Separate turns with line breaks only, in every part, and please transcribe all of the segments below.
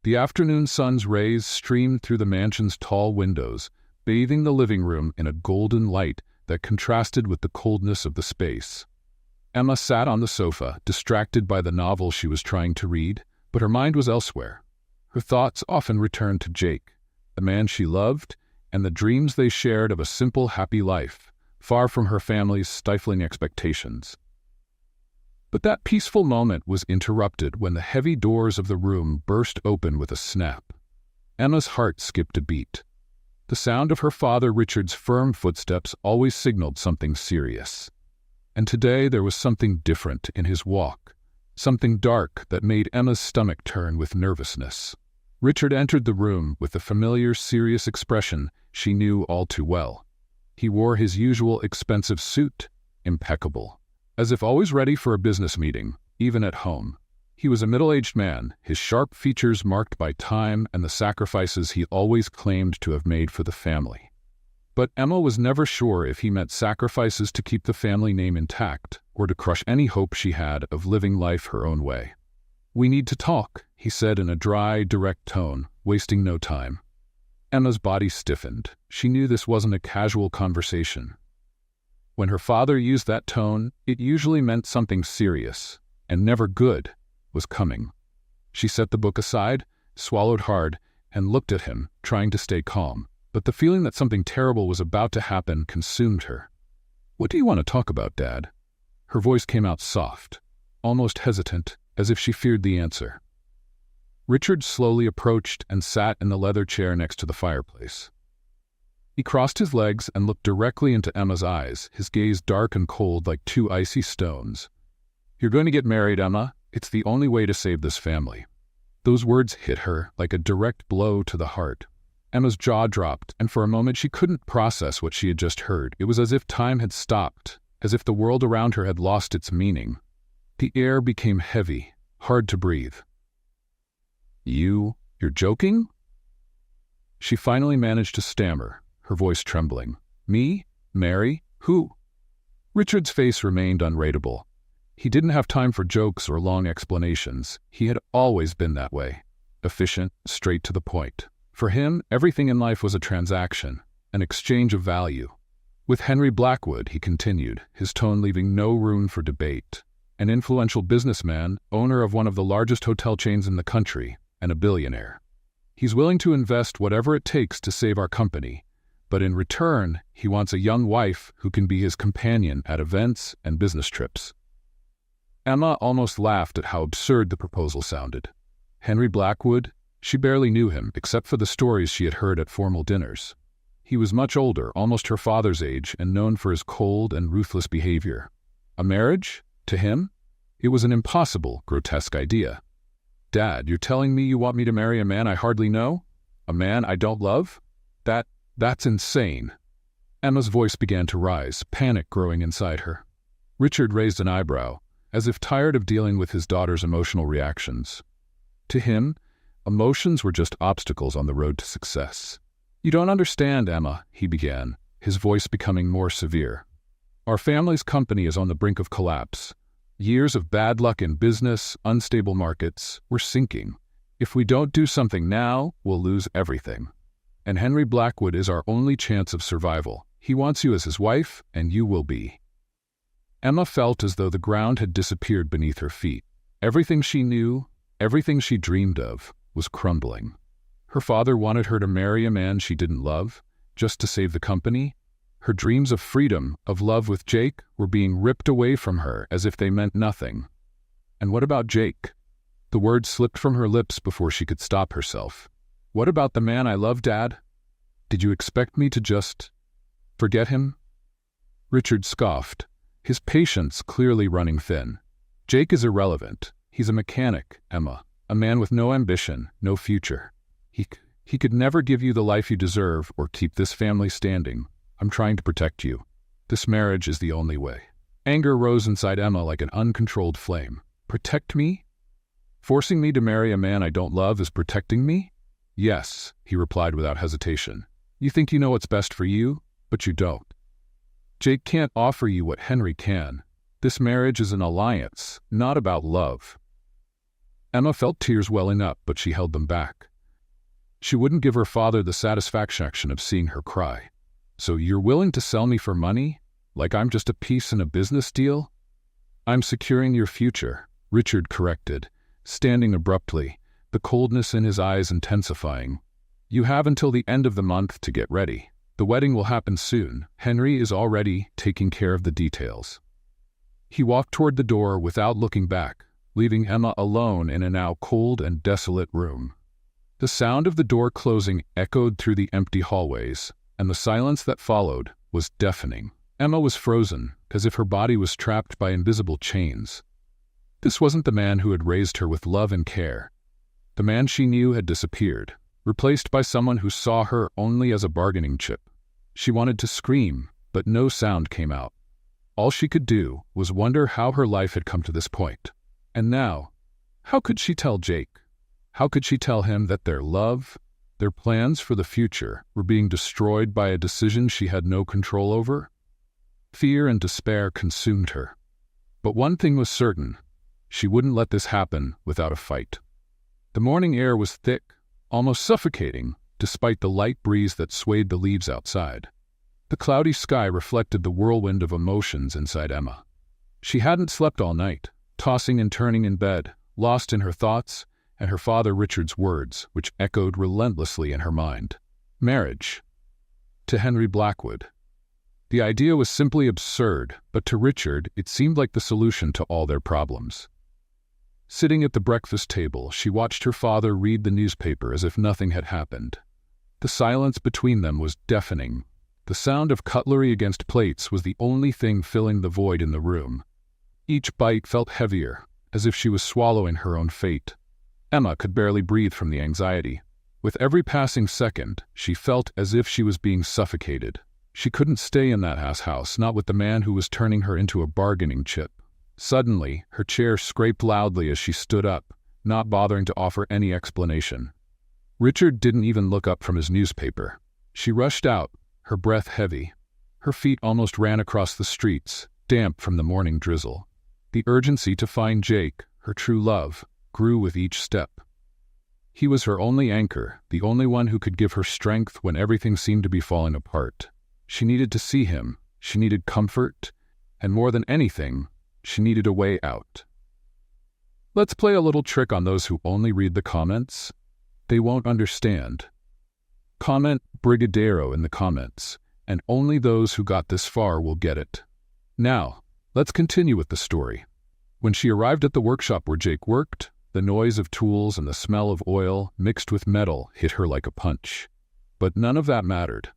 The afternoon sun's rays streamed through the mansion's tall windows, bathing the living room in a golden light that contrasted with the coldness of the space. Emma sat on the sofa, distracted by the novel she was trying to read, but her mind was elsewhere. Her thoughts often returned to Jake, the man she loved, and the dreams they shared of a simple, happy life, far from her family's stifling expectations. But that peaceful moment was interrupted when the heavy doors of the room burst open with a snap. Emma's heart skipped a beat. The sound of her father Richard's firm footsteps always signaled something serious. And today there was something different in his walk, something dark that made Emma's stomach turn with nervousness. Richard entered the room with the familiar, serious expression she knew all too well. He wore his usual expensive suit, impeccable, as if always ready for a business meeting, even at home. He was a middle-aged man, his sharp features marked by time and the sacrifices he always claimed to have made for the family. But Emma was never sure if he meant sacrifices to keep the family name intact or to crush any hope she had of living life her own way. "We need to talk," he said in a dry, direct tone, wasting no time. Emma's body stiffened. She knew this wasn't a casual conversation. When her father used that tone, it usually meant something serious, and never good, was coming. She set the book aside, swallowed hard, and looked at him, trying to stay calm. But the feeling that something terrible was about to happen consumed her. "What do you want to talk about, Dad?" Her voice came out soft, almost hesitant, as if she feared the answer. Richard slowly approached and sat in the leather chair next to the fireplace. He crossed his legs and looked directly into Emma's eyes, his gaze dark and cold like two icy stones. "You're going to get married, Emma. It's the only way to save this family." Those words hit her like a direct blow to the heart. Emma's jaw dropped, and for a moment she couldn't process what she had just heard. It was as if time had stopped, as if the world around her had lost its meaning. The air became heavy, hard to breathe. You're joking?" She finally managed to stammer, her voice trembling. "Me? Marry? Who?" Richard's face remained unreadable. He didn't have time for jokes or long explanations. He had always been that way, efficient, straight to the point. For him, everything in life was a transaction, an exchange of value. With Henry Blackwood, he continued, his tone leaving no room for debate. An influential businessman, owner of one of the largest hotel chains in the country, and a billionaire. He's willing to invest whatever it takes to save our company, but in return, he wants a young wife who can be his companion at events and business trips. Emma almost laughed at how absurd the proposal sounded. Henry Blackwood? She barely knew him, except for the stories she had heard at formal dinners. He was much older, almost her father's age, and known for his cold and ruthless behavior. A marriage? To him? It was an impossible, grotesque idea. "Dad, you're telling me you want me to marry a man I hardly know? A man I don't love? That's insane." Emma's voice began to rise, panic growing inside her. Richard raised an eyebrow, as if tired of dealing with his daughter's emotional reactions. To him, emotions were just obstacles on the road to success. "You don't understand, Emma," he began, his voice becoming more severe. "Our family's company is on the brink of collapse. Years of bad luck in business, unstable markets, we're sinking. If we don't do something now, we'll lose everything. And Henry Blackwood is our only chance of survival. He wants you as his wife, and you will be." Emma felt as though the ground had disappeared beneath her feet. Everything she knew, everything she dreamed of, was crumbling. Her father wanted her to marry a man she didn't love, just to save the company. Her dreams of freedom, of love with Jake, were being ripped away from her as if they meant nothing. And what about Jake? The words slipped from her lips before she could stop herself. "What about the man I love, Dad? Did you expect me to just forget him?" Richard scoffed, his patience clearly running thin. "Jake is irrelevant. He's a mechanic, Emma, a man with no ambition, no future. He could never give you the life you deserve or keep this family standing. I'm trying to protect you. This marriage is the only way." Anger rose inside Emma like an uncontrolled flame. "Protect me? Forcing me to marry a man I don't love is protecting me?" "Yes," he replied without hesitation. "You think you know what's best for you, but you don't. Jake can't offer you what Henry can. This marriage is an alliance, not about love." Emma felt tears welling up, but she held them back. She wouldn't give her father the satisfaction of seeing her cry. "So you're willing to sell me for money? Like I'm just a piece in a business deal?" "I'm securing your future," Richard corrected, standing abruptly, the coldness in his eyes intensifying. "You have until the end of the month to get ready. The wedding will happen soon. Henry is already taking care of the details." He walked toward the door without looking back, leaving Emma alone in a now cold and desolate room. The sound of the door closing echoed through the empty hallways, and the silence that followed was deafening. Emma was frozen, as if her body was trapped by invisible chains. This wasn't the man who had raised her with love and care. The man she knew had disappeared, replaced by someone who saw her only as a bargaining chip. She wanted to scream, but no sound came out. All she could do was wonder how her life had come to this point. And now, how could she tell Jake? How could she tell him that their love, their plans for the future, were being destroyed by a decision she had no control over? Fear and despair consumed her. But one thing was certain: she wouldn't let this happen without a fight. The morning air was thick, almost suffocating, despite the light breeze that swayed the leaves outside. The cloudy sky reflected the whirlwind of emotions inside Emma. She hadn't slept all night, tossing and turning in bed, lost in her thoughts and her father Richard's words, which echoed relentlessly in her mind. Marriage. To Henry Blackwood. The idea was simply absurd, but to Richard it seemed like the solution to all their problems. Sitting at the breakfast table, she watched her father read the newspaper as if nothing had happened. The silence between them was deafening. The sound of cutlery against plates was the only thing filling the void in the room. Each bite felt heavier, as if she was swallowing her own fate. Emma could barely breathe from the anxiety. With every passing second, she felt as if she was being suffocated. She couldn't stay in that house, not with the man who was turning her into a bargaining chip. Suddenly, her chair scraped loudly as she stood up, not bothering to offer any explanation. Richard didn't even look up from his newspaper. She rushed out, her breath heavy. Her feet almost ran across the streets, damp from the morning drizzle. The urgency to find Jake, her true love, grew with each step. He was her only anchor, the only one who could give her strength when everything seemed to be falling apart. She needed to see him, she needed comfort, and more than anything, she needed a way out. Let's play a little trick on those who only read the comments. They won't understand. Comment Brigadero in the comments, and only those who got this far will get it. Now, let's continue with the story. When she arrived at the workshop where Jake worked, the noise of tools and the smell of oil mixed with metal hit her like a punch. But none of that mattered.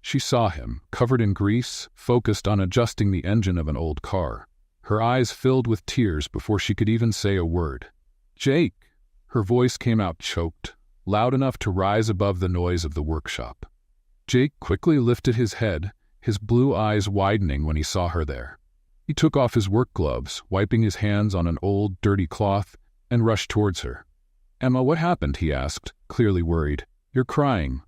She saw him, covered in grease, focused on adjusting the engine of an old car. Her eyes filled with tears before she could even say a word. "Jake!" Her voice came out choked, loud enough to rise above the noise of the workshop. Jake quickly lifted his head, his blue eyes widening when he saw her there. He took off his work gloves, wiping his hands on an old, dirty cloth, and rushed towards her. "Emma, what happened?" he asked, clearly worried. "You're crying."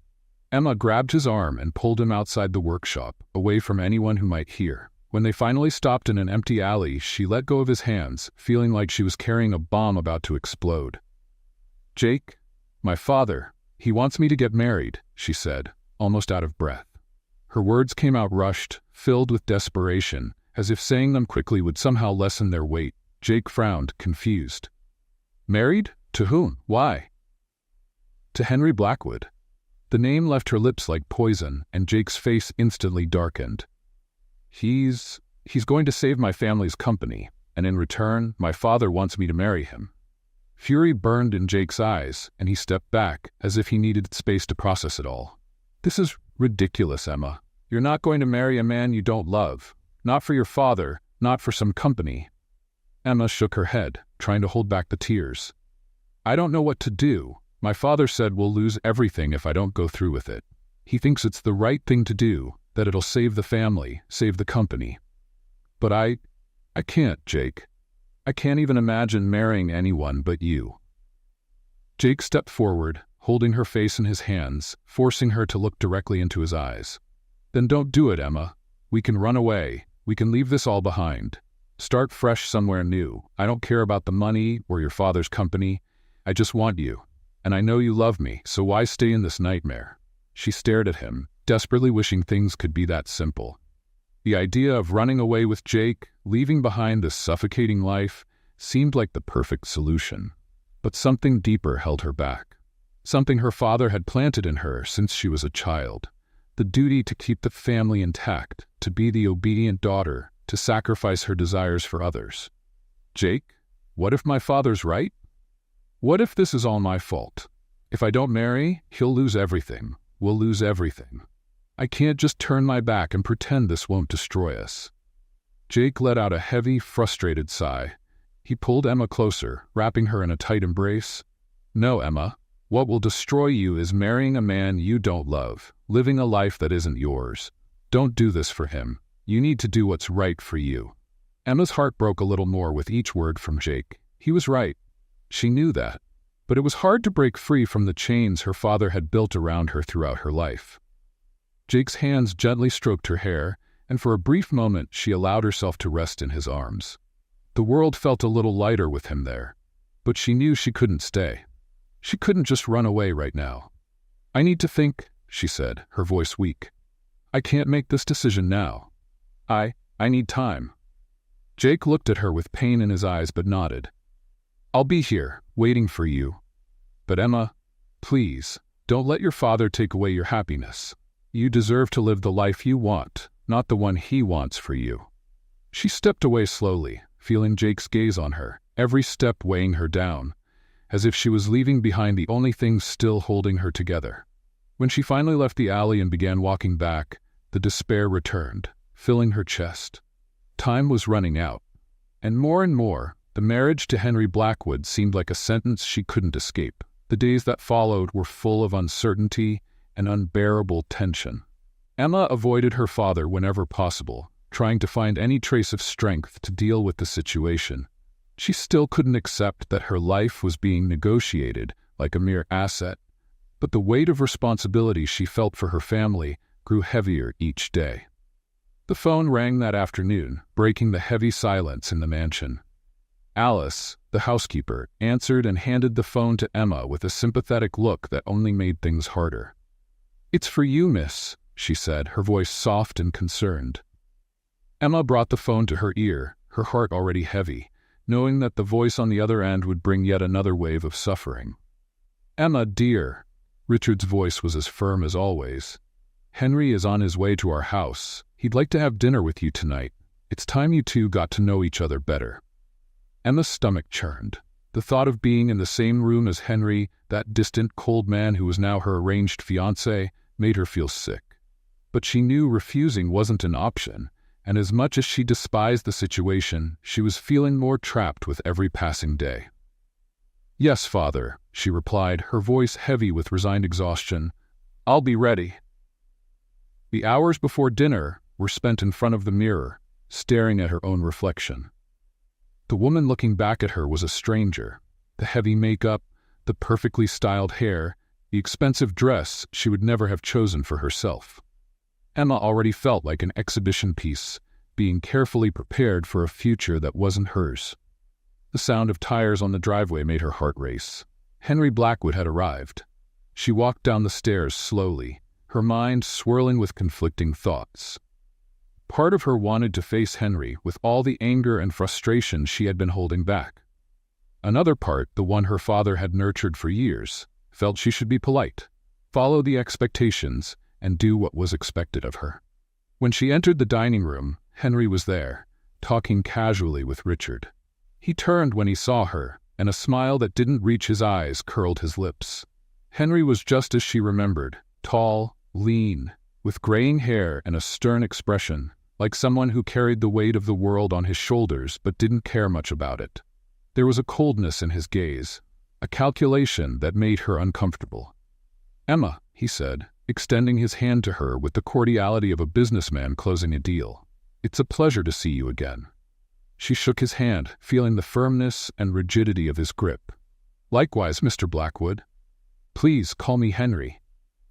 Emma grabbed his arm and pulled him outside the workshop, away from anyone who might hear. When they finally stopped in an empty alley, she let go of his hands, feeling like she was carrying a bomb about to explode. "Jake, my father, he wants me to get married," she said, almost out of breath. Her words came out rushed, filled with desperation, as if saying them quickly would somehow lessen their weight. Jake frowned, confused. "Married? To whom? Why?" "To Henry Blackwood." The name left her lips like poison, and Jake's face instantly darkened. He's going to save my family's company, and in return, my father wants me to marry him." Fury burned in Jake's eyes, and he stepped back, as if he needed space to process it all. "This is ridiculous, Emma. You're not going to marry a man you don't love. Not for your father, not for some company." Emma shook her head, trying to hold back the tears. "I don't know what to do. My father said we'll lose everything if I don't go through with it. He thinks it's the right thing to do, that it'll save the family, save the company. But I can't, Jake. I can't even imagine marrying anyone but you." Jake stepped forward, holding her face in his hands, forcing her to look directly into his eyes. "Then don't do it, Emma. We can run away. We can leave this all behind. Start fresh somewhere new. I don't care about the money or your father's company. I just want you. And I know you love me, so why stay in this nightmare? She stared at him, desperately wishing things could be that simple. The idea of running away with Jake, leaving behind this suffocating life, seemed like the perfect solution. But something deeper held her back. Something her father had planted in her since she was a child. The duty to keep the family intact, to be the obedient daughter, to sacrifice her desires for others. Jake, what if my father's right? What if this is all my fault? If I don't marry, he'll lose everything. We'll lose everything. I can't just turn my back and pretend this won't destroy us. Jake let out a heavy, frustrated sigh. He pulled Emma closer, wrapping her in a tight embrace. No, Emma. What will destroy you is marrying a man you don't love, living a life that isn't yours. Don't do this for him. You need to do what's right for you. Emma's heart broke a little more with each word from Jake. He was right. She knew that. But it was hard to break free from the chains her father had built around her throughout her life. Jake's hands gently stroked her hair, and for a brief moment she allowed herself to rest in his arms. The world felt a little lighter with him there, but she knew she couldn't stay. She couldn't just run away right now. I need to think, she said, her voice weak. I can't make this decision now. I need time. Jake looked at her with pain in his eyes but nodded. I'll be here, waiting for you. But Emma, please, don't let your father take away your happiness. You deserve to live the life you want, not the one he wants for you. She stepped away slowly, feeling Jake's gaze on her, every step weighing her down, as if she was leaving behind the only thing still holding her together. When she finally left the alley and began walking back, the despair returned, filling her chest. Time was running out, and more, the marriage to Henry Blackwood seemed like a sentence she couldn't escape. The days that followed were full of uncertainty and unbearable tension. Emma avoided her father whenever possible, trying to find any trace of strength to deal with the situation. She still couldn't accept that her life was being negotiated like a mere asset, but the weight of responsibility she felt for her family grew heavier each day. The phone rang that afternoon, breaking the heavy silence in the mansion. Alice, the housekeeper, answered and handed the phone to Emma with a sympathetic look that only made things harder. "It's for you, miss," she said, her voice soft and concerned. Emma brought the phone to her ear, her heart already heavy, knowing that the voice on the other end would bring yet another wave of suffering. "Emma, dear," Richard's voice was as firm as always. "Henry is on his way to our house. He'd like to have dinner with you tonight. It's time you two got to know each other better." Emma's stomach churned. The thought of being in the same room as Henry, that distant, cold man who was now her arranged fiancé, made her feel sick. But she knew refusing wasn't an option, and as much as she despised the situation, she was feeling more trapped with every passing day. "Yes, father," she replied, her voice heavy with resigned exhaustion. "I'll be ready." The hours before dinner were spent in front of the mirror, staring at her own reflection. The woman looking back at her was a stranger. The heavy makeup, the perfectly styled hair, the expensive dress she would never have chosen for herself. Emma already felt like an exhibition piece, being carefully prepared for a future that wasn't hers. The sound of tires on the driveway made her heart race. Henry Blackwood had arrived. She walked down the stairs slowly, her mind swirling with conflicting thoughts. Part of her wanted to face Henry with all the anger and frustration she had been holding back. Another part, the one her father had nurtured for years, felt she should be polite, follow the expectations, and do what was expected of her. When she entered the dining room, Henry was there, talking casually with Richard. He turned when he saw her, and a smile that didn't reach his eyes curled his lips. Henry was just as she remembered, tall, lean, with graying hair and a stern expression, like someone who carried the weight of the world on his shoulders but didn't care much about it. There was a coldness in his gaze, a calculation that made her uncomfortable. "Emma," he said, extending his hand to her with the cordiality of a businessman closing a deal. "It's a pleasure to see you again." She shook his hand, feeling the firmness and rigidity of his grip. "Likewise, Mr. Blackwood. Please call me Henry."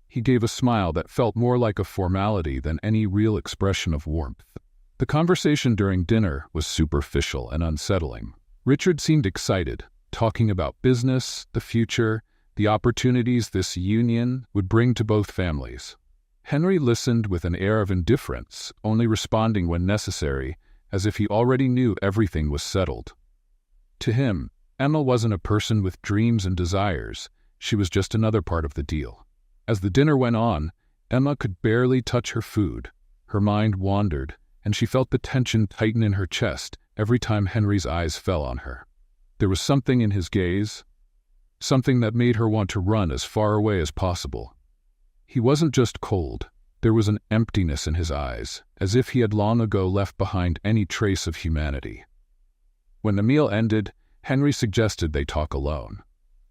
He gave a smile that felt more like a formality than any real expression of warmth. The conversation during dinner was superficial and unsettling. Richard seemed excited, talking about business, the future, the opportunities this union would bring to both families. Henry listened with an air of indifference, only responding when necessary, as if he already knew everything was settled. To him, Emma wasn't a person with dreams and desires. She was just another part of the deal. As the dinner went on, Emma could barely touch her food. Her mind wandered, and she felt the tension tighten in her chest every time Henry's eyes fell on her. There was something in his gaze, something that made her want to run as far away as possible. He wasn't just cold. There was an emptiness in his eyes, as if he had long ago left behind any trace of humanity. When the meal ended, Henry suggested they talk alone.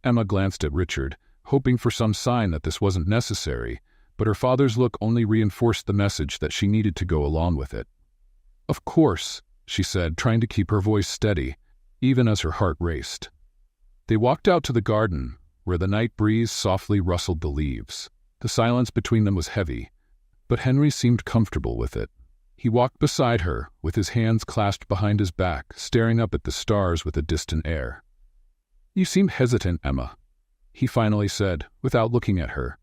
Emma glanced at Richard, hoping for some sign that this wasn't necessary, but her father's look only reinforced the message that she needed to go along with it. "Of course," she said, trying to keep her voice steady, even as her heart raced. They walked out to the garden, where the night breeze softly rustled the leaves. The silence between them was heavy, but Henry seemed comfortable with it. He walked beside her, with his hands clasped behind his back, staring up at the stars with a distant air. "You seem hesitant, Emma," he finally said, without looking at her.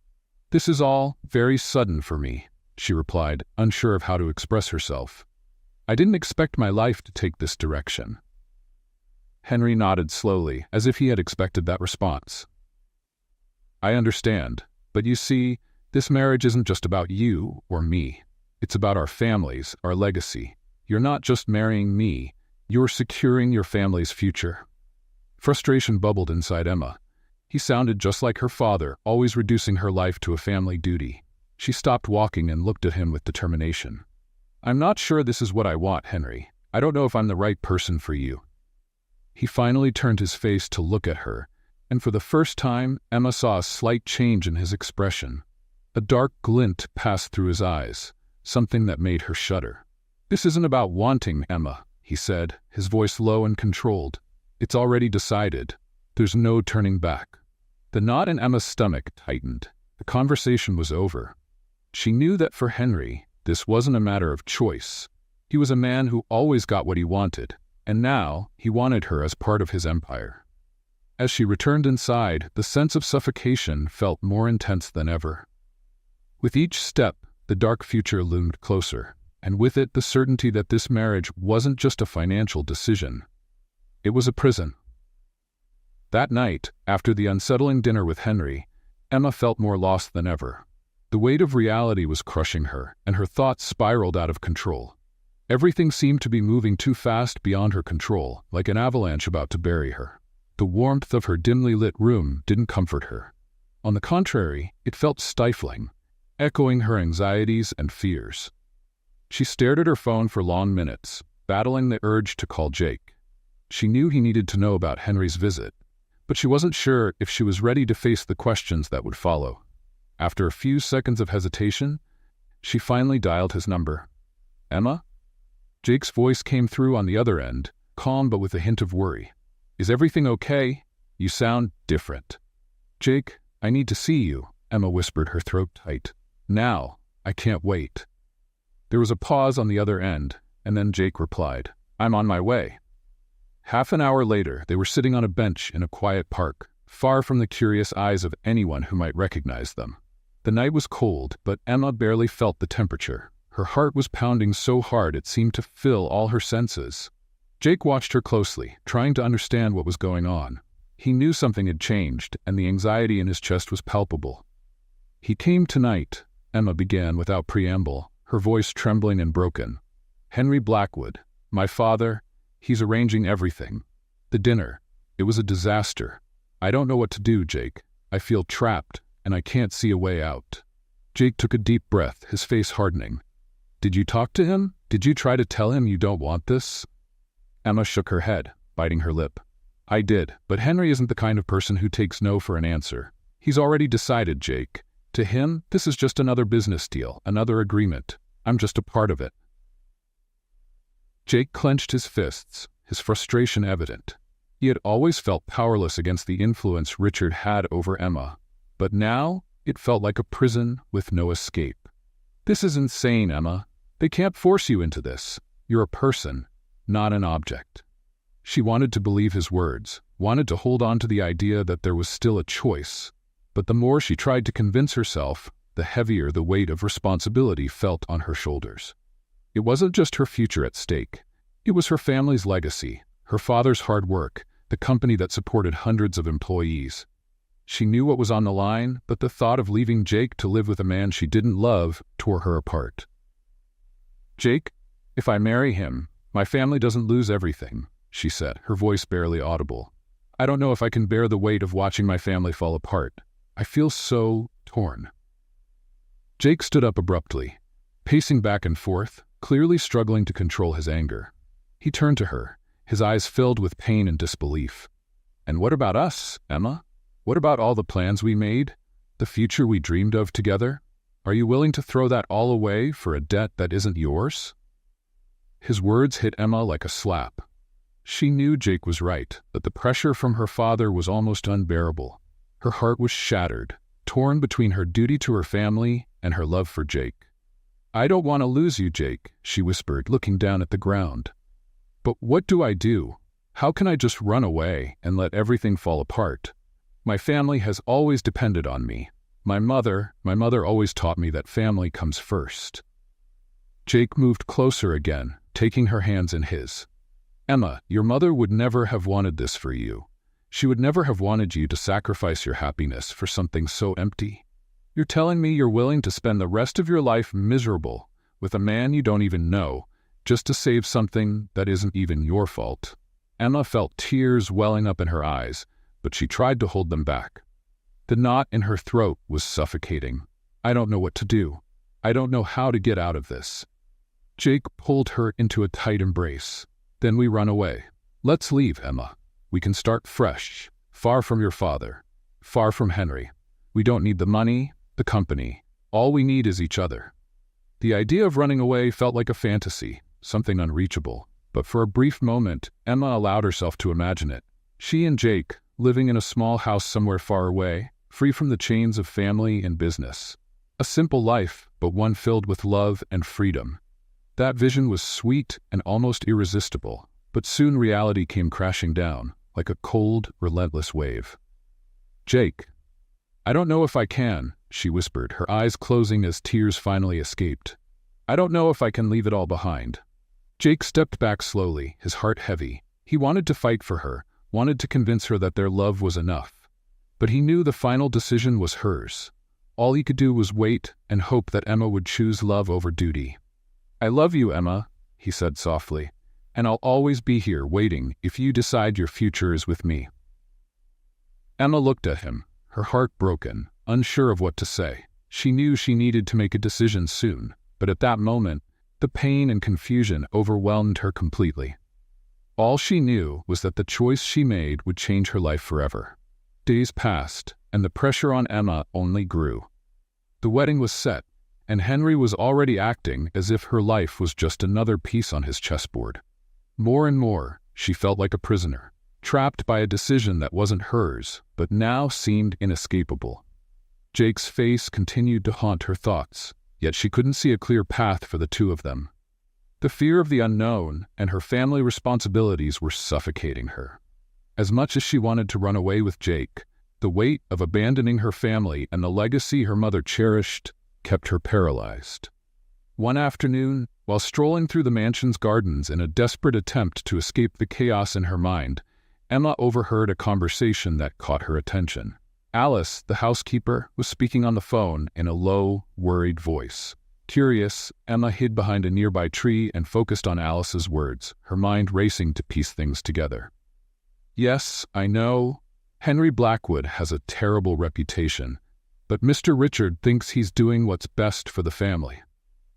"This is all very sudden for me," she replied, unsure of how to express herself. "I didn't expect my life to take this direction." Henry nodded slowly, as if he had expected that response. "I understand, but you see, this marriage isn't just about you or me. It's about our families, our legacy. You're not just marrying me, you're securing your family's future." Frustration bubbled inside Emma. He sounded just like her father, always reducing her life to a family duty. She stopped walking and looked at him with determination. "I'm not sure this is what I want, Henry. I don't know if I'm the right person for you." He finally turned his face to look at her, and for the first time, Emma saw a slight change in his expression. A dark glint passed through his eyes, something that made her shudder. "This isn't about wanting, Emma," he said, his voice low and controlled. "It's already decided. There's no turning back." The knot in Emma's stomach tightened. The conversation was over. She knew that for Henry, this wasn't a matter of choice. He was a man who always got what he wanted, and now he wanted her as part of his empire. As she returned inside, the sense of suffocation felt more intense than ever. With each step, the dark future loomed closer, and with it the certainty that this marriage wasn't just a financial decision. It was a prison. That night, after the unsettling dinner with Henry, Emma felt more lost than ever. The weight of reality was crushing her, and her thoughts spiraled out of control. Everything seemed to be moving too fast beyond her control, like an avalanche about to bury her. The warmth of her dimly lit room didn't comfort her. On the contrary, it felt stifling, echoing her anxieties and fears. She stared at her phone for long minutes, battling the urge to call Jake. She knew he needed to know about Henry's visit, but she wasn't sure if she was ready to face the questions that would follow. After a few seconds of hesitation, she finally dialed his number. "Emma?" Jake's voice came through on the other end, calm but with a hint of worry. "Is everything okay? You sound different." "Jake, I need to see you," Emma whispered, her throat tight. "Now, I can't wait." There was a pause on the other end, and then Jake replied, "I'm on my way." Half an hour later, they were sitting on a bench in a quiet park, far from the curious eyes of anyone who might recognize them. The night was cold, but Emma barely felt the temperature. Her heart was pounding so hard it seemed to fill all her senses. Jake watched her closely, trying to understand what was going on. He knew something had changed, and the anxiety in his chest was palpable. "He came tonight," Emma began without preamble, her voice trembling and broken. "Henry Blackwood, my father, he's arranging everything. The dinner, it was a disaster. I don't know what to do, Jake. I feel trapped, and I can't see a way out." Jake took a deep breath, his face hardening. "Did you talk to him? Did you try to tell him you don't want this?" Emma shook her head, biting her lip. "I did, but Henry isn't the kind of person who takes no for an answer. He's already decided, Jake. To him, this is just another business deal, another agreement. I'm just a part of it." Jake clenched his fists, his frustration evident. He had always felt powerless against the influence Richard had over Emma, but now it felt like a prison with no escape. "This is insane, Emma. They can't force you into this. You're a person, not an object." She wanted to believe his words, wanted to hold on to the idea that there was still a choice. But the more she tried to convince herself, the heavier the weight of responsibility felt on her shoulders. It wasn't just her future at stake. It was her family's legacy, her father's hard work, the company that supported hundreds of employees. She knew what was on the line, but the thought of leaving Jake to live with a man she didn't love tore her apart. "Jake, if I marry him, my family doesn't lose everything," she said, her voice barely audible. "I don't know if I can bear the weight of watching my family fall apart. I feel so torn." Jake stood up abruptly, pacing back and forth, clearly struggling to control his anger. He turned to her, his eyes filled with pain and disbelief. "And what about us, Emma? What about all the plans we made? The future we dreamed of together? Are you willing to throw that all away for a debt that isn't yours?" His words hit Emma like a slap. She knew Jake was right, that the pressure from her father was almost unbearable. Her heart was shattered, torn between her duty to her family and her love for Jake. "I don't want to lose you, Jake," she whispered, looking down at the ground. "But what do I do? How can I just run away and let everything fall apart? My family has always depended on me. My mother always taught me that family comes first." Jake moved closer again, taking her hands in his. "Emma, your mother would never have wanted this for you. She would never have wanted you to sacrifice your happiness for something so empty. You're telling me you're willing to spend the rest of your life miserable with a man you don't even know, just to save something that isn't even your fault." Emma felt tears welling up in her eyes, but she tried to hold them back. The knot in her throat was suffocating. "I don't know what to do. I don't know how to get out of this." Jake pulled her into a tight embrace. "Then we run away. Let's leave, Emma. We can start fresh, far from your father, far from Henry. We don't need the money, the company. All we need is each other." The idea of running away felt like a fantasy, something unreachable. But for a brief moment, Emma allowed herself to imagine it. She and Jake, living in a small house somewhere far away, free from the chains of family and business. A simple life, but one filled with love and freedom. That vision was sweet and almost irresistible, but soon reality came crashing down, like a cold, relentless wave. "Jake, I don't know if I can," she whispered, her eyes closing as tears finally escaped. "I don't know if I can leave it all behind." Jake stepped back slowly, his heart heavy. He wanted to fight for her, wanted to convince her that their love was enough. But he knew the final decision was hers. All he could do was wait and hope that Emma would choose love over duty. "I love you, Emma," he said softly, "and I'll always be here waiting if you decide your future is with me." Emma looked at him, her heart broken, unsure of what to say. She knew she needed to make a decision soon, but at that moment, the pain and confusion overwhelmed her completely. All she knew was that the choice she made would change her life forever. Days passed, and the pressure on Emma only grew. The wedding was set, and Henry was already acting as if her life was just another piece on his chessboard. More and more, she felt like a prisoner, trapped by a decision that wasn't hers, but now seemed inescapable. Jake's face continued to haunt her thoughts, yet she couldn't see a clear path for the two of them. The fear of the unknown and her family responsibilities were suffocating her. As much as she wanted to run away with Jake, the weight of abandoning her family and the legacy her mother cherished kept her paralyzed. One afternoon, while strolling through the mansion's gardens in a desperate attempt to escape the chaos in her mind, Emma overheard a conversation that caught her attention. Alice, the housekeeper, was speaking on the phone in a low, worried voice. Curious, Emma hid behind a nearby tree and focused on Alice's words, her mind racing to piece things together. "Yes, I know. Henry Blackwood has a terrible reputation, but Mr. Richard thinks he's doing what's best for the family.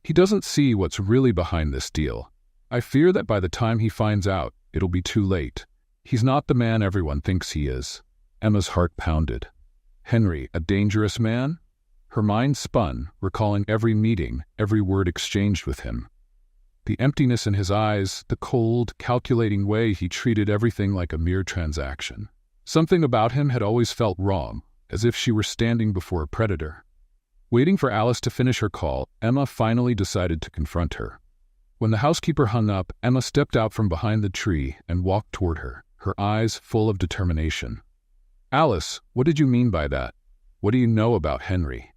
He doesn't see what's really behind this deal. I fear that by the time he finds out, it'll be too late. He's not the man everyone thinks he is." Emma's heart pounded. Henry, a dangerous man? Her mind spun, recalling every meeting, every word exchanged with him. The emptiness in his eyes, the cold, calculating way he treated everything like a mere transaction. Something about him had always felt wrong, as if she were standing before a predator. Waiting for Alice to finish her call, Emma finally decided to confront her. When the housekeeper hung up, Emma stepped out from behind the tree and walked toward her, her eyes full of determination. "Alice, what did you mean by that? What do you know about Henry?"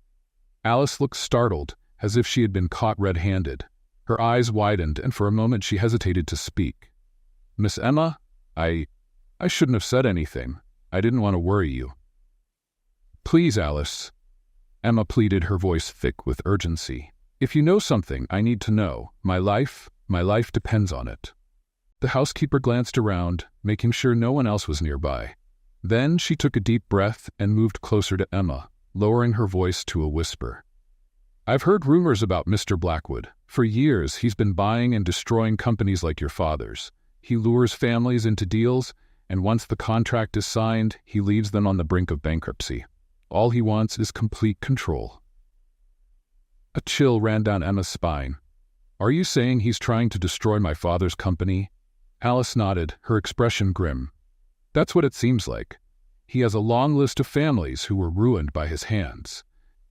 Alice looked startled, as if she had been caught red-handed. Her eyes widened, and for a moment she hesitated to speak. "Miss Emma, I shouldn't have said anything. I didn't want to worry you." "Please, Alice," Emma pleaded, her voice thick with urgency. "If you know something I need to know, my life depends on it." The housekeeper glanced around, making sure no one else was nearby. Then she took a deep breath and moved closer to Emma, lowering her voice to a whisper. "I've heard rumors about Mr. Blackwood. For years he's been buying and destroying companies like your father's. He lures families into deals, and once the contract is signed, he leaves them on the brink of bankruptcy. All he wants is complete control." A chill ran down Emma's spine. "Are you saying he's trying to destroy my father's company?" Alice nodded, her expression grim. "That's what it seems like. He has a long list of families who were ruined by his hands.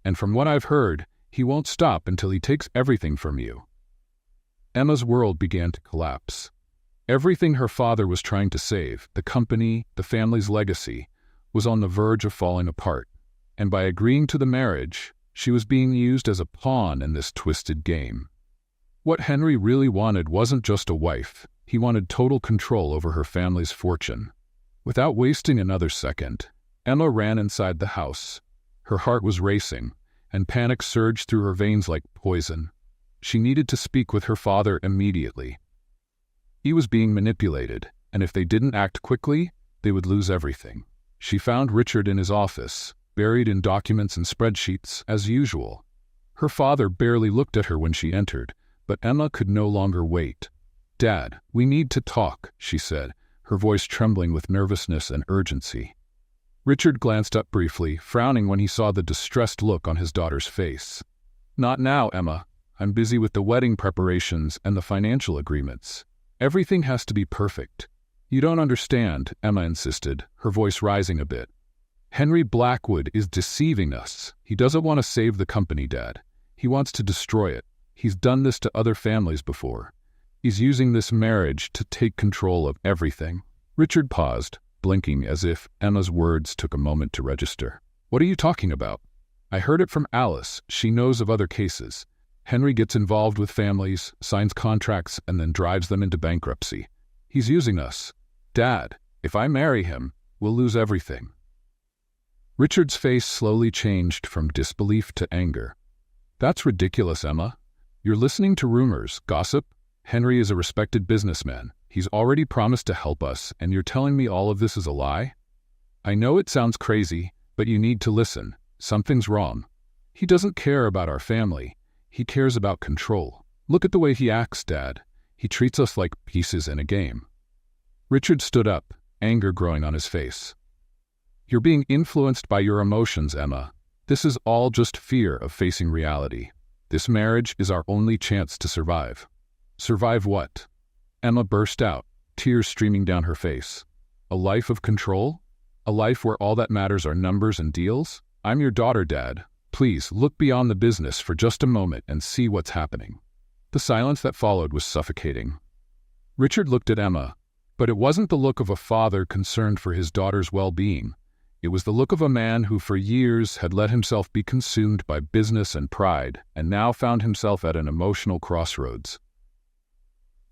And from what I've heard, he won't stop until he takes everything from you." Emma's world began to collapse. Everything her father was trying to save, the company, the family's legacy, was on the verge of falling apart. And by agreeing to the marriage, she was being used as a pawn in this twisted game. What Henry really wanted wasn't just a wife. He wanted total control over her family's fortune. Without wasting another second, Emma ran inside the house. Her heart was racing, and panic surged through her veins like poison. She needed to speak with her father immediately. He was being manipulated, and if they didn't act quickly, they would lose everything. She found Richard in his office, buried in documents and spreadsheets, as usual. Her father barely looked at her when she entered, but Emma could no longer wait. "Dad, we need to talk," she said, her voice trembling with nervousness and urgency. Richard glanced up briefly, frowning when he saw the distressed look on his daughter's face. "Not now, Emma. I'm busy with the wedding preparations and the financial agreements. Everything has to be perfect." "You don't understand," Emma insisted, her voice rising a bit. "Henry Blackwood is deceiving us. He doesn't want to save the company, Dad. He wants to destroy it. He's done this to other families before. He's using this marriage to take control of everything." Richard paused, blinking as if Emma's words took a moment to register. "What are you talking about?" "I heard it from Alice. She knows of other cases. Henry gets involved with families, signs contracts, and then drives them into bankruptcy. He's using us. Dad, if I marry him, we'll lose everything." Richard's face slowly changed from disbelief to anger. "That's ridiculous, Emma. You're listening to rumors, gossip. Henry is a respected businessman. He's already promised to help us, and you're telling me all of this is a lie? I know it sounds crazy, but you need to listen. Something's wrong. He doesn't care about our family. He cares about control. Look at the way he acts, Dad. He treats us like pieces in a game." Richard stood up, anger growing on his face. "You're being influenced by your emotions, Emma. This is all just fear of facing reality. This marriage is our only chance to survive." "Survive what?" Emma burst out, tears streaming down her face. "A life of control? A life where all that matters are numbers and deals? I'm your daughter, Dad. Please look beyond the business for just a moment and see what's happening." The silence that followed was suffocating. Richard looked at Emma, but it wasn't the look of a father concerned for his daughter's well-being. It was the look of a man who for years had let himself be consumed by business and pride, and now found himself at an emotional crossroads.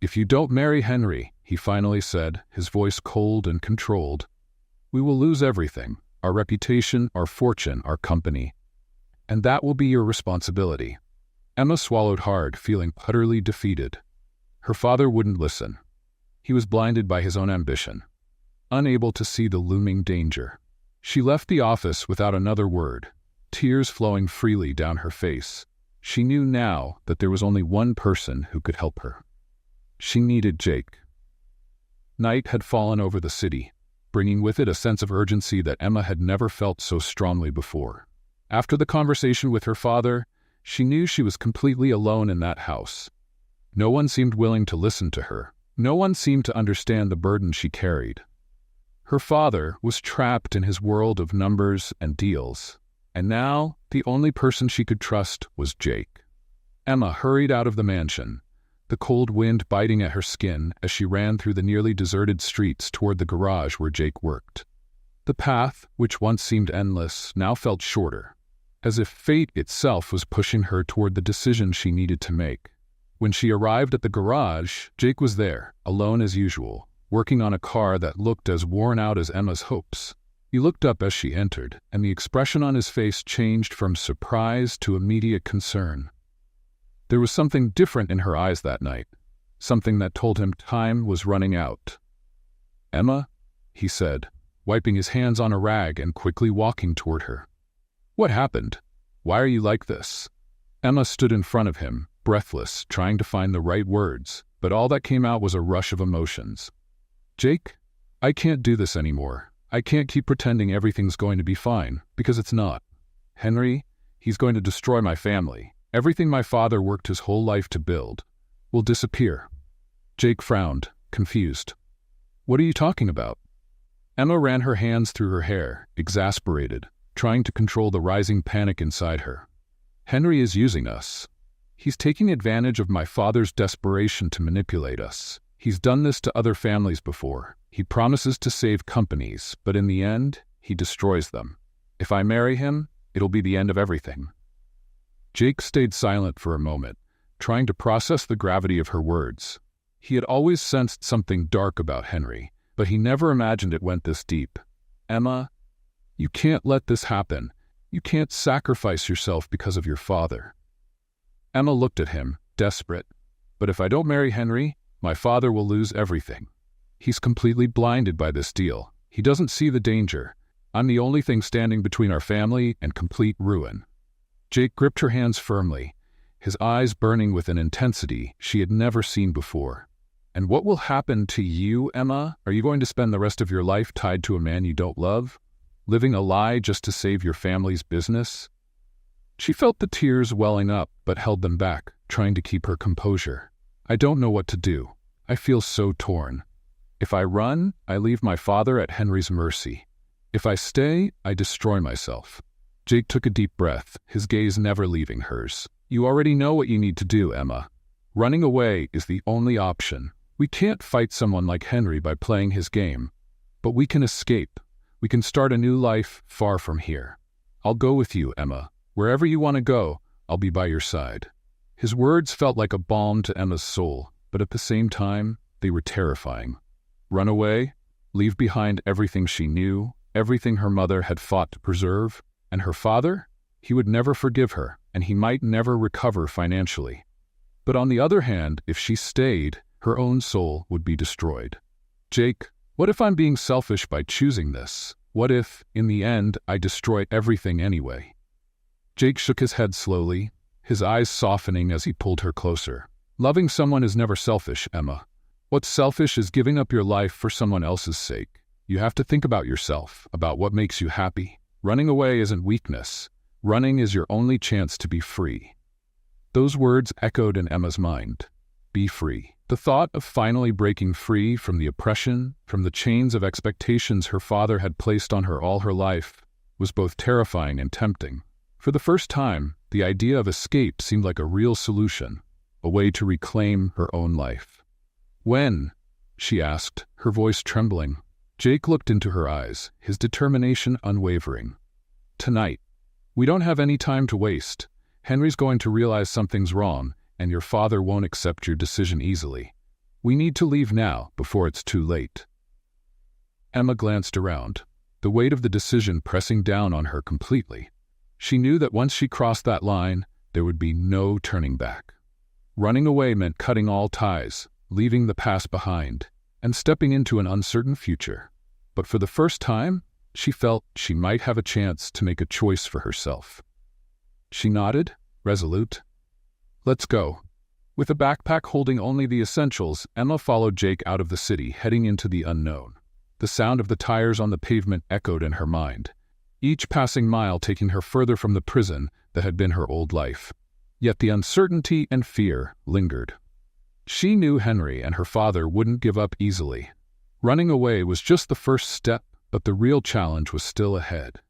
"If you don't marry Henry," he finally said, his voice cold and controlled, "we will lose everything, our reputation, our fortune, our company. And that will be your responsibility." Emma swallowed hard, feeling utterly defeated. Her father wouldn't listen. He was blinded by his own ambition, unable to see the looming danger. She left the office without another word, tears flowing freely down her face. She knew now that there was only one person who could help her. She needed Jake. Night had fallen over the city, bringing with it a sense of urgency that Emma had never felt so strongly before. After the conversation with her father, she knew she was completely alone in that house. No one seemed willing to listen to her. No one seemed to understand the burden she carried. Her father was trapped in his world of numbers and deals, and now the only person she could trust was Jake. Emma hurried out of the mansion, the cold wind biting at her skin as she ran through the nearly deserted streets toward the garage where Jake worked. The path, which once seemed endless, now felt shorter, as if fate itself was pushing her toward the decision she needed to make. When she arrived at the garage, Jake was there, alone as usual, working on a car that looked as worn out as Emma's hopes. He looked up as she entered, and the expression on his face changed from surprise to immediate concern. There was something different in her eyes that night, something that told him time was running out. "Emma?" he said, wiping his hands on a rag and quickly walking toward her. "What happened? Why are you like this?" Emma stood in front of him, breathless, trying to find the right words, but all that came out was a rush of emotions. "Jake, I can't do this anymore. I can't keep pretending everything's going to be fine, because it's not. Henry, he's going to destroy my family. Everything my father worked his whole life to build will disappear." Jake frowned, confused. "What are you talking about?" Emma ran her hands through her hair, exasperated, trying to control the rising panic inside her. "Henry is using us. He's taking advantage of my father's desperation to manipulate us. He's done this to other families before. He promises to save companies, but in the end, he destroys them. If I marry him, it'll be the end of everything." Jake stayed silent for a moment, trying to process the gravity of her words. He had always sensed something dark about Henry, but he never imagined it went this deep. "Emma, you can't let this happen. You can't sacrifice yourself because of your father." Emma looked at him, desperate. "But if I don't marry Henry, my father will lose everything. He's completely blinded by this deal. He doesn't see the danger. I'm the only thing standing between our family and complete ruin." Jake gripped her hands firmly, his eyes burning with an intensity she had never seen before. "And what will happen to you, Emma? Are you going to spend the rest of your life tied to a man you don't love? Living a lie just to save your family's business?" She felt the tears welling up, but held them back, trying to keep her composure. "I don't know what to do. I feel so torn. If I run, I leave my father at Henry's mercy. If I stay, I destroy myself." Jake took a deep breath, his gaze never leaving hers. "You already know what you need to do, Emma. Running away is the only option. We can't fight someone like Henry by playing his game. But we can escape. We can start a new life far from here. I'll go with you, Emma. Wherever you want to go, I'll be by your side." His words felt like a balm to Emma's soul, but at the same time, they were terrifying. Run away? Leave behind everything she knew, everything her mother had fought to preserve? And her father? He would never forgive her, and he might never recover financially. But on the other hand, if she stayed, her own soul would be destroyed. "Jake, what if I'm being selfish by choosing this? What if, in the end, I destroy everything anyway?" Jake shook his head slowly, his eyes softening as he pulled her closer. "Loving someone is never selfish, Emma. What's selfish is giving up your life for someone else's sake. You have to think about yourself, about what makes you happy. Running away isn't weakness. Running is your only chance to be free." Those words echoed in Emma's mind. Be free. The thought of finally breaking free from the oppression, from the chains of expectations her father had placed on her all her life, was both terrifying and tempting. For the first time, the idea of escape seemed like a real solution, a way to reclaim her own life. "When?" she asked, her voice trembling. Jake looked into her eyes, his determination unwavering. "Tonight. We don't have any time to waste. Henry's going to realize something's wrong, and your father won't accept your decision easily. We need to leave now, before it's too late." Emma glanced around, the weight of the decision pressing down on her completely. She knew that once she crossed that line, there would be no turning back. Running away meant cutting all ties, leaving the past behind, and stepping into an uncertain future. But for the first time, she felt she might have a chance to make a choice for herself. She nodded, resolute. "Let's go." With a backpack holding only the essentials, Emma followed Jake out of the city, heading into the unknown. The sound of the tires on the pavement echoed in her mind, each passing mile taking her further from the prison that had been her old life. Yet the uncertainty and fear lingered. She knew Henry and her father wouldn't give up easily. Running away was just the first step, but the real challenge was still ahead.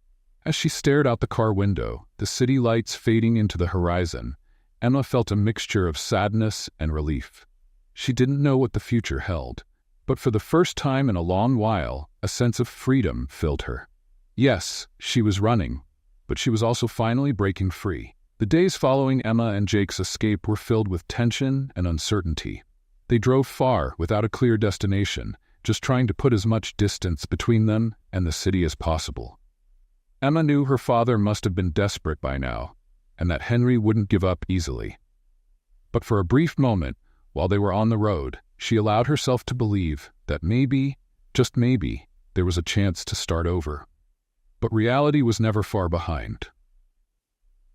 As she stared out the car window, the city lights fading into the horizon, Emma felt a mixture of sadness and relief. She didn't know what the future held, but for the first time in a long while, a sense of freedom filled her. Yes, she was running, but she was also finally breaking free. The days following Emma and Jake's escape were filled with tension and uncertainty. They drove far without a clear destination, just trying to put as much distance between them and the city as possible. Emma knew her father must have been desperate by now, and that Henry wouldn't give up easily. But for a brief moment, while they were on the road, she allowed herself to believe that maybe, just maybe, there was a chance to start over. But reality was never far behind.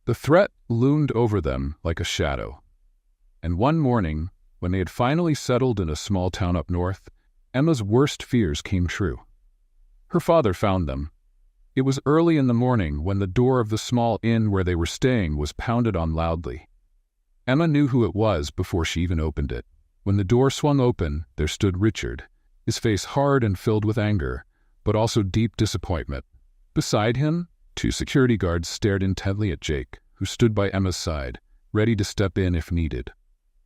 The threat loomed over them like a shadow. And one morning, when they had finally settled in a small town up north, Emma's worst fears came true. Her father found them. It was early in the morning when the door of the small inn where they were staying was pounded on loudly. Emma knew who it was before she even opened it. When the door swung open, there stood Richard, his face hard and filled with anger, but also deep disappointment. Beside him, 2 security guards stared intently at Jake, who stood by Emma's side, ready to step in if needed.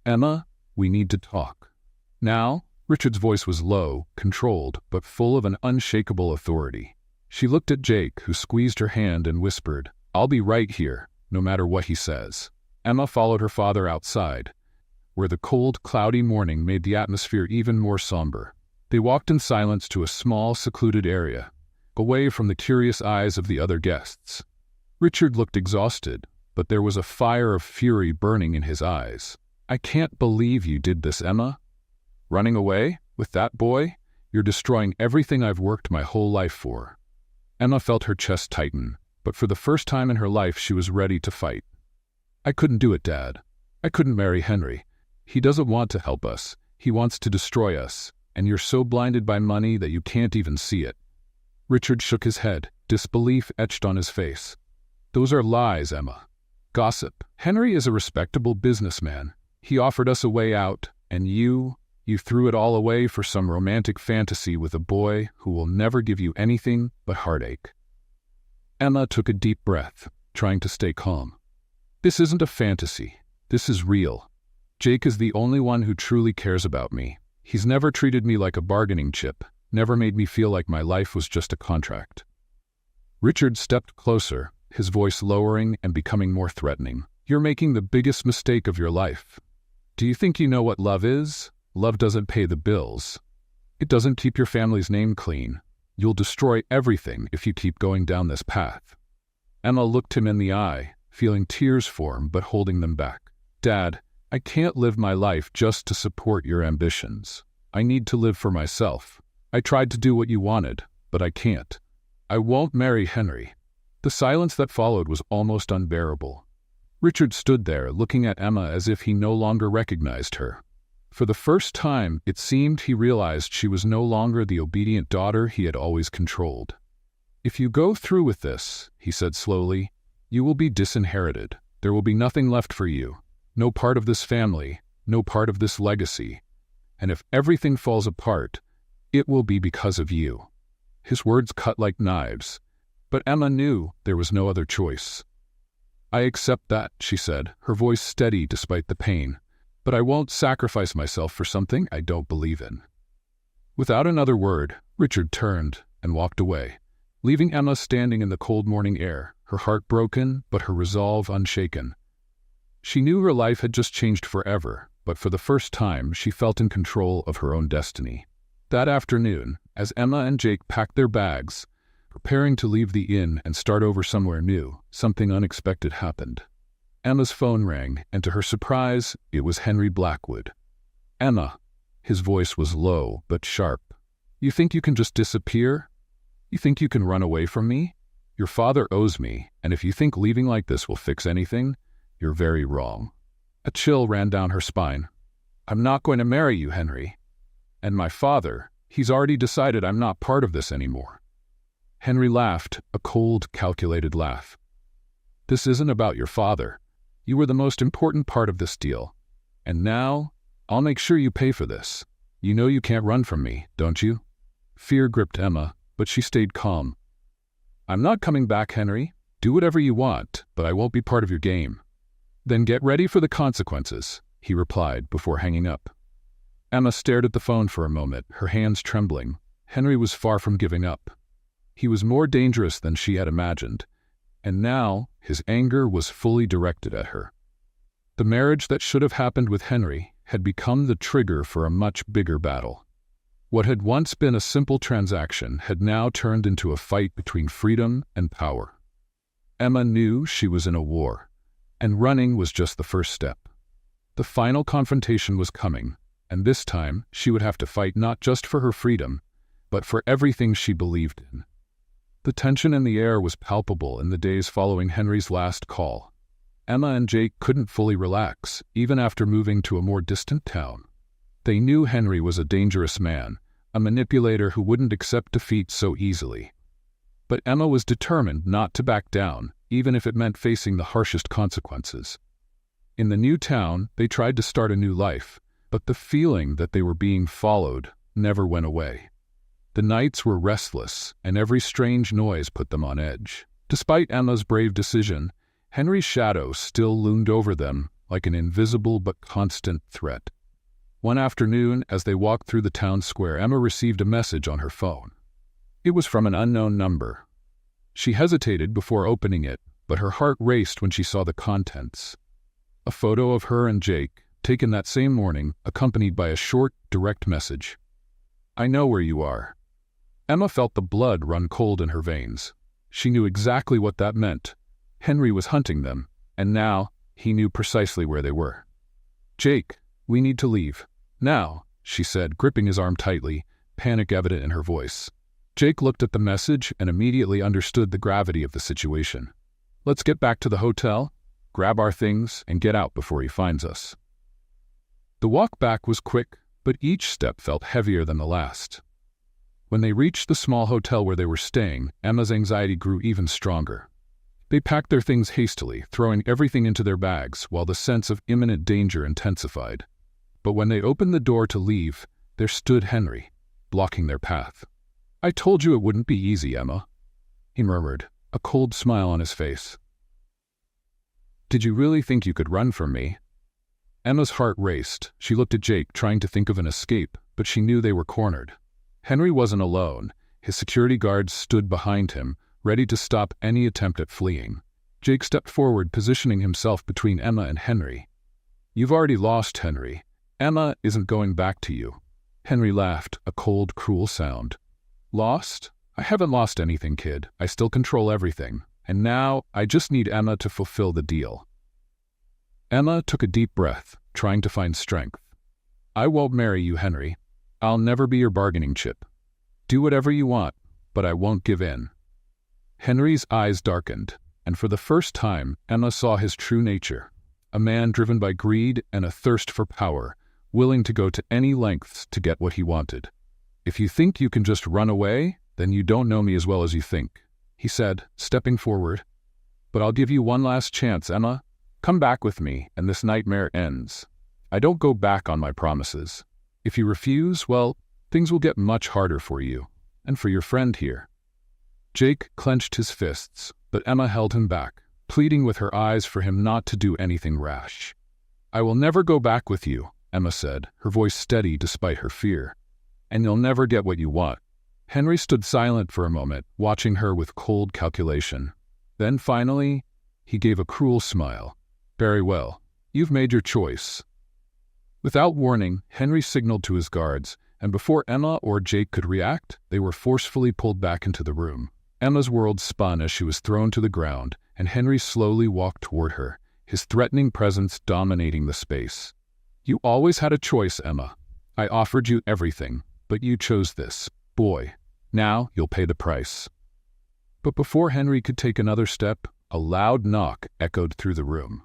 "Emma, we need to talk." Now, Richard's voice was low, controlled, but full of an unshakable authority. She looked at Jake, who squeezed her hand and whispered, "I'll be right here, no matter what he says." Emma followed her father outside, where the cold, cloudy morning made the atmosphere even more somber. They walked in silence to a small, secluded area, away from the curious eyes of the other guests. Richard looked exhausted, but there was a fire of fury burning in his eyes. "I can't believe you did this, Emma. Running away? With that boy? You're destroying everything I've worked my whole life for." Emma felt her chest tighten, but for the first time in her life she was ready to fight. "I couldn't do it, Dad. I couldn't marry Henry. He doesn't want to help us. He wants to destroy us, and you're so blinded by money that you can't even see it." Richard shook his head, disbelief etched on his face. "Those are lies, Emma. Gossip. Henry is a respectable businessman. He offered us a way out, and you threw it all away for some romantic fantasy with a boy who will never give you anything but heartache." Emma took a deep breath, trying to stay calm. "This isn't a fantasy. This is real. Jake is the only one who truly cares about me. He's never treated me like a bargaining chip, never made me feel like my life was just a contract." Richard stepped closer, his voice lowering and becoming more threatening. "You're making the biggest mistake of your life. Do you think you know what love is? Love doesn't pay the bills. It doesn't keep your family's name clean. You'll destroy everything if you keep going down this path." Emma looked him in the eye, feeling tears form but holding them back. "Dad, I can't live my life just to support your ambitions. I need to live for myself. I tried to do what you wanted, but I can't. I won't marry Henry." The silence that followed was almost unbearable. Richard stood there, looking at Emma as if he no longer recognized her. For the first time, it seemed he realized she was no longer the obedient daughter he had always controlled. "If you go through with this," he said slowly, "you will be disinherited. There will be nothing left for you. No part of this family, no part of this legacy. And if everything falls apart, it will be because of you." His words cut like knives, but Emma knew there was no other choice. "I accept that," she said, her voice steady despite the pain. "But I won't sacrifice myself for something I don't believe in." Without another word, Richard turned and walked away, leaving Emma standing in the cold morning air, her heart broken but her resolve unshaken. She knew her life had just changed forever, but for the first time she felt in control of her own destiny. That afternoon, as Emma and Jake packed their bags, preparing to leave the inn and start over somewhere new, something unexpected happened. Emma's phone rang, and to her surprise, it was Henry Blackwood. "Emma," his voice was low but sharp, "you think you can just disappear? You think you can run away from me? Your father owes me, and if you think leaving like this will fix anything, you're very wrong." A chill ran down her spine. "I'm not going to marry you, Henry. And my father, he's already decided I'm not part of this anymore." Henry laughed, a cold, calculated laugh. "This isn't about your father. You were the most important part of this deal. And now, I'll make sure you pay for this. You know you can't run from me, don't you?" Fear gripped Emma, but she stayed calm. "I'm not coming back, Henry. Do whatever you want, but I won't be part of your game." "Then get ready for the consequences," he replied before hanging up. Emma stared at the phone for a moment, her hands trembling. Henry was far from giving up. He was more dangerous than she had imagined, and now his anger was fully directed at her. The marriage that should have happened with Henry had become the trigger for a much bigger battle. What had once been a simple transaction had now turned into a fight between freedom and power. Emma knew she was in a war, and running was just the first step. The final confrontation was coming, and this time she would have to fight not just for her freedom, but for everything she believed in. The tension in the air was palpable in the days following Henry's last call. Emma and Jake couldn't fully relax, even after moving to a more distant town. They knew Henry was a dangerous man, a manipulator who wouldn't accept defeat so easily. But Emma was determined not to back down, even if it meant facing the harshest consequences. In the new town, they tried to start a new life, but the feeling that they were being followed never went away. The nights were restless, and every strange noise put them on edge. Despite Emma's brave decision, Henry's shadow still loomed over them like an invisible but constant threat. One afternoon, as they walked through the town square, Emma received a message on her phone. It was from an unknown number. She hesitated before opening it, but her heart raced when she saw the contents. A photo of her and Jake, taken that same morning, accompanied by a short, direct message. "I know where you are." Emma felt the blood run cold in her veins. She knew exactly what that meant. Henry was hunting them, and now he knew precisely where they were. "Jake, we need to leave. Now," she said, gripping his arm tightly, panic evident in her voice. Jake looked at the message and immediately understood the gravity of the situation. "Let's get back to the hotel, grab our things, and get out before he finds us." The walk back was quick, but each step felt heavier than the last. When they reached the small hotel where they were staying, Emma's anxiety grew even stronger. They packed their things hastily, throwing everything into their bags while the sense of imminent danger intensified. But when they opened the door to leave, there stood Henry, blocking their path. "I told you it wouldn't be easy, Emma," he murmured, a cold smile on his face. "Did you really think you could run from me?" Emma's heart raced. She looked at Jake, trying to think of an escape, but she knew they were cornered. Henry wasn't alone. His security guards stood behind him, ready to stop any attempt at fleeing. Jake stepped forward, positioning himself between Emma and Henry. "You've already lost, Henry. Emma isn't going back to you." Henry laughed, a cold, cruel sound. "Lost? I haven't lost anything, kid. I still control everything. And now, I just need Emma to fulfill the deal." Emma took a deep breath, trying to find strength. "I won't marry you, Henry. I'll never be your bargaining chip. Do whatever you want, but I won't give in." Henry's eyes darkened, and for the first time, Emma saw his true nature. A man driven by greed and a thirst for power, willing to go to any lengths to get what he wanted. "If you think you can just run away, then you don't know me as well as you think," he said, stepping forward. "But I'll give you one last chance, Emma. Come back with me, and this nightmare ends. I don't go back on my promises. If you refuse, well, things will get much harder for you, and for your friend here." Jake clenched his fists, but Emma held him back, pleading with her eyes for him not to do anything rash. "I will never go back with you," Emma said, her voice steady despite her fear. "And you'll never get what you want." Henry stood silent for a moment, watching her with cold calculation. Then finally, he gave a cruel smile. "Very well. You've made your choice." Without warning, Henry signaled to his guards, and before Emma or Jake could react, they were forcefully pulled back into the room. Emma's world spun as she was thrown to the ground, and Henry slowly walked toward her, his threatening presence dominating the space. "You always had a choice, Emma. I offered you everything, but you chose this. Boy, now you'll pay the price." But before Henry could take another step, a loud knock echoed through the room.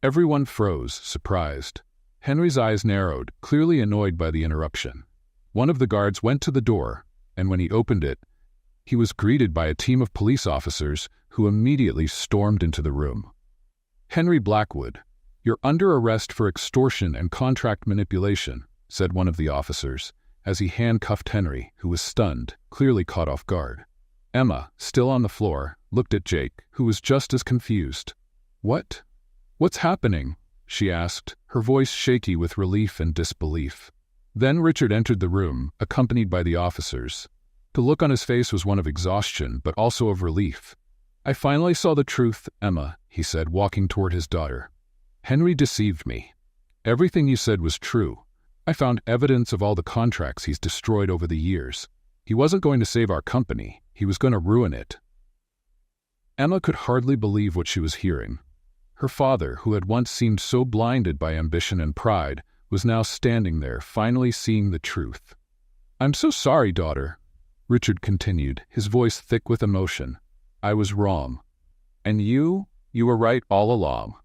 Everyone froze, surprised. Henry's eyes narrowed, clearly annoyed by the interruption. One of the guards went to the door, and when he opened it, he was greeted by a team of police officers who immediately stormed into the room. "Henry Blackwood, you're under arrest for extortion and contract manipulation," said one of the officers, as he handcuffed Henry, who was stunned, clearly caught off guard. Emma, still on the floor, looked at Jake, who was just as confused. What's happening?" she asked, her voice shaky with relief and disbelief. Then Richard entered the room, accompanied by the officers. The look on his face was one of exhaustion, but also of relief. "I finally saw the truth, Emma," he said, walking toward his daughter. "Henry deceived me. Everything you said was true. I found evidence of all the contracts he's destroyed over the years. He wasn't going to save our company. He was going to ruin it." Emma could hardly believe what she was hearing. Her father, who had once seemed so blinded by ambition and pride, was now standing there, finally seeing the truth. "I'm so sorry, daughter," Richard continued, his voice thick with emotion. "I was wrong. And you were right all along."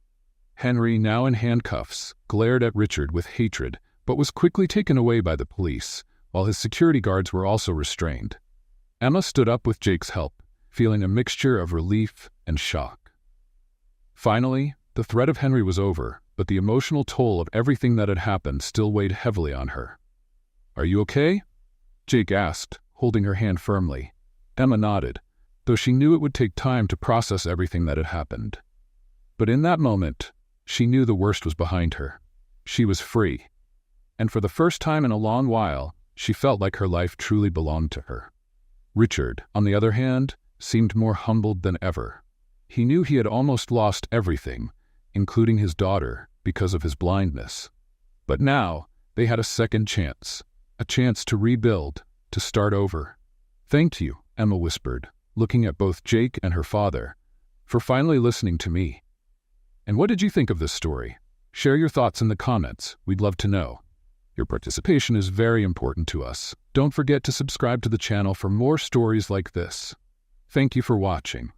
Henry, now in handcuffs, glared at Richard with hatred, but was quickly taken away by the police, while his security guards were also restrained. Emma stood up with Jake's help, feeling a mixture of relief and shock. Finally, the threat of Henry was over, but the emotional toll of everything that had happened still weighed heavily on her. "Are you okay?" Jake asked, holding her hand firmly. Emma nodded, though she knew it would take time to process everything that had happened. But in that moment, she knew the worst was behind her. She was free. And for the first time in a long while, she felt like her life truly belonged to her. Richard, on the other hand, seemed more humbled than ever. He knew he had almost lost everything, including his daughter, because of his blindness. But now, they had a second chance, a chance to rebuild, to start over. "Thank you," Emma whispered, looking at both Jake and her father, "for finally listening to me." And what did you think of this story? Share your thoughts in the comments. We'd love to know. Your participation is very important to us. Don't forget to subscribe to the channel for more stories like this. Thank you for watching.